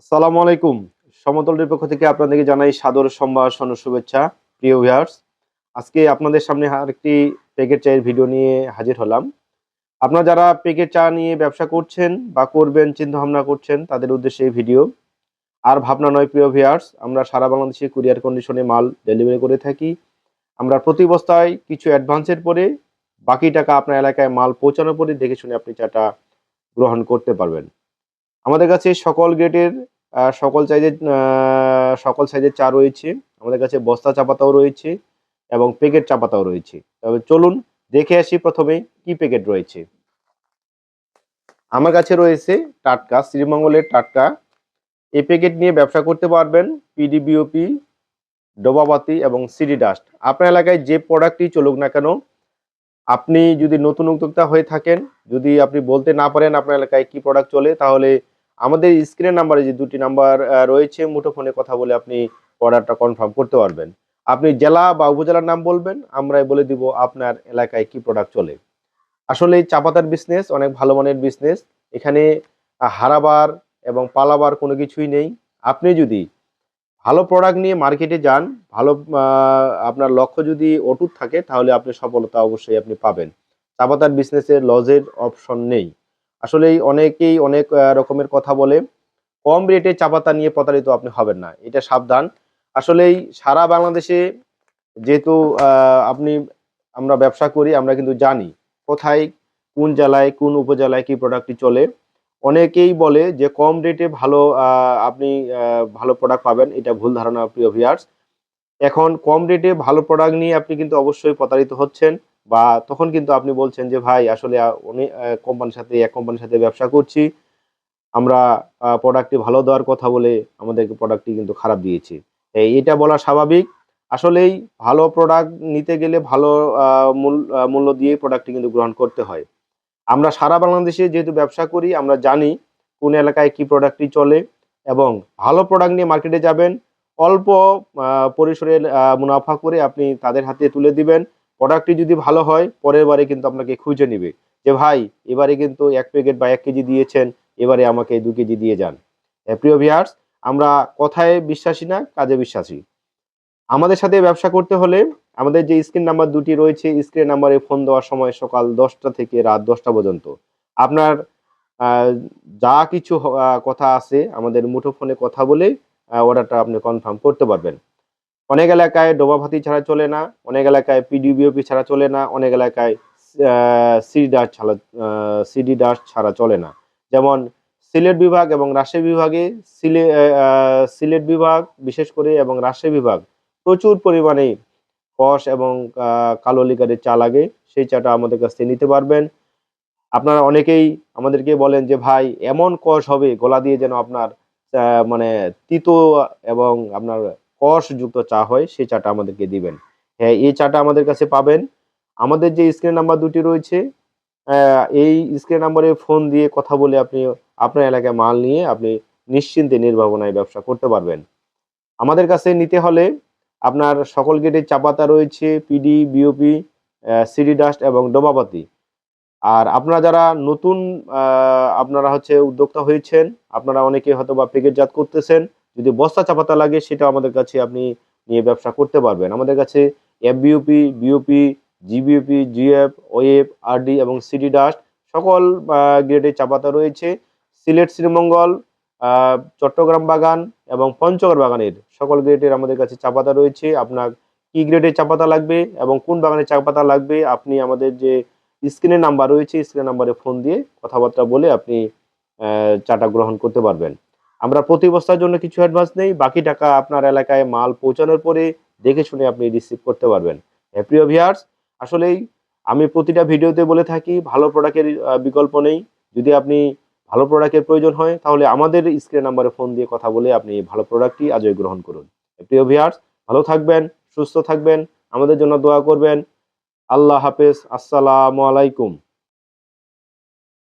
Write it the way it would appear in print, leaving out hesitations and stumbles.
আসসালামু আলাইকুম। সমতলের পক্ষ থেকে আপনাদেরকে জানাই সাদর সম্ভাষণ ও শুভেচ্ছা। প্রিয় ভিউয়ার্স, আজকে আপনাদের সামনে আরেকটি প্যাকেট চায়ের ভিডিও নিয়ে হাজির হলাম। আপনারা যারা প্যাকেট চা নিয়ে ব্যবসা করছেন বা করবেন চিন্তাভাবনা করছেন তাদের উদ্দেশ্যে এই ভিডিও। আর ভাবনা নয় প্রিয় ভিউয়ার্স, আমরা সারা বাংলাদেশে কুরিয়ার কন্ডিশনে মাল ডেলিভারি করে থাকি। আমরা প্রতি বস্তায় কিছু অ্যাডভান্সের পরে বাকি টাকা আপনার এলাকায় মাল পৌঁছানোর পরে দেখে শুনে আপনি চাটা গ্রহণ করতে পারবেন। আমাদের কাছে সকল গ্রেডের সকল সাইজের চা রয়েছে। আমাদের কাছে বস্তা চা পাতাও রয়েছে এবং প্যাকেট চা পাতাও রয়েছে। তবে চলুন দেখে আসি প্রথমে কি প্যাকেট রয়েছে। আমার কাছে রয়েছে টাটকা শ্রীমঙ্গলের টাটকা। এই প্যাকেট নিয়ে ব্যবসা করতে পারবেন পিডি, বিওপি, ডোবাবাতি এবং সিডি ডাস্ট। আপনার এলাকায় যে প্রোডাক্টই চলুক না কেন, আপনি যদি নতুন উদ্যোক্তা হয়ে থাকেন, যদি আপনি বলতে না পারেন আপনার এলাকায় কি প্রোডাক্ট চলে, তাহলে আমাদের স্ক্রিনের নাম্বারে যে দুটি নাম্বার রয়েছে, মুঠোফোনে কথা বলে আপনি অর্ডারটা কনফার্ম করতে পারবেন। আপনি জেলা বা উপজেলার নাম বলবেন, আমরাই বলে দিব আপনার এলাকায় কি প্রোডাক্ট চলে। আসলে এই চা পাতার বিজনেস অনেক ভালো মানের বিজনেস। এখানে হারাবার এবং পালাবার কোনো কিছুই নেই। আপনি যদি ভালো প্রোডাক্ট নিয়ে মার্কেটে যান, ভালো আপনার লক্ষ্য যদি অটুট থাকে, তাহলে আপনি সফলতা অবশ্যই আপনি পাবেন। চা পাতার বিজনেসে লসের অপশন নেই। আসলেই অনেকেই অনেক রকমের কথা বলে। কম রেটে চা পাতা নিয়ে প্রতারিত আপনি হবেন না। এটা সাবধান। আসলেই সারা বাংলাদেশে যেহেতু আ আপনি আমরা ব্যবসা করি, আমরা কিন্তু জানি কোথায়, কোন জেলায়, কোন উপজেলায় কি প্রোডাক্টটি চলে। অনেকেই বলে যে কম রেটে ভালো আপনি ভালো প্রোডাক্ট পাবেন। এটা ভুল ধারণা প্রিয় ভিউয়ার্স। এখন কম রেটে ভালো প্রোডাক্ট নিয়ে আপনি কিন্তু অবশ্যই প্রতারিত হচ্ছেন, বা তখন কিন্তু আপনি বলছেন যে ভাই আসলে এক কোম্পানির সাথে ব্যবসা করছি। আমরা প্রোডাক্টটি ভালো দেওয়ার কথা বলে আমাদেরকে প্রোডাক্টটি কিন্তু খারাপ দিয়েছে। এটা বলা স্বাভাবিক। আসলেই ভালো প্রোডাক্ট নিতে গেলে ভালো আ মূল্য দিয়েই প্রোডাক্টটি কিন্তু গ্রহণ করতে হয়। আমরা সারা বাংলাদেশে যেহেতু ব্যবসা করি, আমরা জানি কোন এলাকায় কি প্রোডাক্টটি চলে, এবং ভালো প্রোডাক্ট নিয়ে মার্কেটে যাবেন। অল্প আ পরিসরে মুনাফা করে আপনি তাদের হাতে তুলে দিবেন। প্রোডাক্টটি যদি ভালো হয়, পরের বারে কিন্তু আপনাকে খুঁজে নিবে। যে ভাই এবারে কিন্তু ১ প্যাকেট বা ১ কেজি দিয়েছেন, এবারে আমাকে ২ কেজি দিয়ে যান। প্রিয় ভিউয়ার্স, আমরা কথায় বিশ্বাসী না, কাজে বিশ্বাসী। আমাদের সাথে ব্যবসা করতে হলে আমাদের যে স্ক্রিন নাম্বার দুটি রয়েছে, স্ক্রিন নাম্বারে ফোন দেওয়ার সময় সকাল ১০টা থেকে রাত ১০টা পর্যন্ত। আপনার আ যা কিছু কথা আছে আমাদের মুঠোফোনে কথা বলে অর্ডারটা আপনি কনফার্ম করতে পারবেন। অনেক এলাকায় ডোবাভাতি ছাড়া চলে না, অনেক এলাকায় পিডিবিওপি ছাড়া চলে না, অনেক এলাকায় আ আ সিডি ডাস্ট ছাড়া চলে না। যেমন সিলেট বিভাগ এবং রাজশাহী বিভাগে সিলে আ আ সিলেট বিভাগ বিশেষ করে এবং রাজশাহী বিভাগ প্রচুর পরিমাণে কষ এবং আ কালো লিকারের চা লাগে। সেই চাটা আমাদের কাছ থেকে নিতে পারবেন। আপনারা অনেকেই আমাদেরকে বলেন যে, "ভাই এমন কষ হবে গলা দিয়ে যেন আপনার আ মানে তিতো এবং আপনার কষযুক্ত চা হয়, সেই চাটা আমাদেরকে দিবেন।" হ্যাঁ, এই চাটা আমাদের কাছে পাবেন। আমাদের যে স্ক্রিন নাম্বার দুটি রয়েছে, এই স্ক্রিন নাম্বারে ফোন দিয়ে কথা বলে আপনি আপনার এলাকায় মাল নিয়ে আপনি নিশ্চিন্তে নির্ভাবনায় ব্যবসা করতে পারবেন। আমাদের কাছে নিতে হলে আপনার সকল গ্রেডের চা পাতা রয়েছে পিডি, বিওপি, সিডি ডাস্ট এবং ডোবাপাতি। আর আপনারা যারা নতুন আ আপনারা হচ্ছে উদ্যোক্তা হয়েছেন, আপনারা অনেকে হয়তোবা প্যাকেটজাত করতেছেন। যদি বস্তা চা পাতা লাগে সেটাও আমাদের কাছে আপনি নিয়ে ব্যবসা করতে পারবেন। আমাদের কাছে FBOP, BOP, GBOP, GF, OF, RD এবং সিডি ডাস্ট সকল গ্রেডের চা পাতা রয়েছে। সিলেট, শ্রীমঙ্গল, আ চট্টগ্রাম বাগান এবং পঞ্চগড় বাগানের সকল গ্রেডের আমাদের কাছে চা পাতা রয়েছে। আপনার কি গ্রেডের চা পাতা লাগবে এবং কোন বাগানের চা পাতা লাগবে, আপনি আমাদের যে স্ক্রিনে নাম্বার রয়েছে, স্ক্রিনে নাম্বারে ফোন দিয়ে কথাবার্তা বলে আপনি চাটা গ্রহণ করতে পারবেন। আমরা প্রতি বস্তার জন্য কিছু অ্যাডভান্স নেই। বাকি টাকা আপনার এলাকায় মাল পৌঁছানোর পরে দেখে শুনে আপনি রিসিভ করতে পারবেন। প্রিয় ভিউয়ার্স, আসলেই আমি প্রতিটা ভিডিওতে বলে থাকি ভালো প্রোডাক্টের বিকল্প নেই। যদি আপনি ভালো প্রোডাক্টের প্রয়োজন হয়, তাহলে আমাদের স্ক্রিনে নাম্বারে ফোন দিয়ে কথা বলে আপনি ভালো প্রোডাক্টটি আজই গ্রহণ করুন। প্রিয় ভিউয়ার্স, ভালো থাকবেন, সুস্থ থাকবেন, আমাদের জন্য দোয়া করবেন। আল্লাহ হাফেজ। আসসালামু আলাইকুম।